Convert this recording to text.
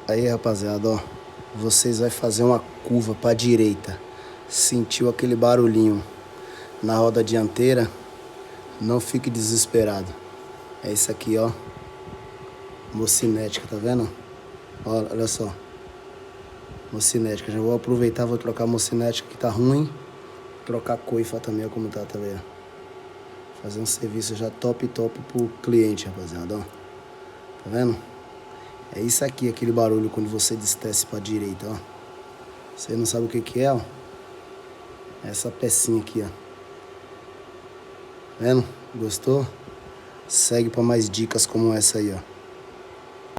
Aí, rapaziada, ó, vocês vai fazer uma curva pra direita. Sentiu aquele barulhinho na roda dianteira? Não fique desesperado. É isso aqui, ó. Mocinética, tá vendo? Ó, olha só. Mocinética. Já vou aproveitar, vou trocar a mocinética que tá ruim. Trocar a coifa também, ó, como tá vendo? Fazer um serviço já top pro cliente, rapaziada, ó. Tá vendo? É isso aqui, aquele barulho quando você desce pra direita, ó. Você não sabe o que que é, ó. Essa pecinha aqui, ó. Tá vendo? Gostou? Segue pra mais dicas como essa aí, ó.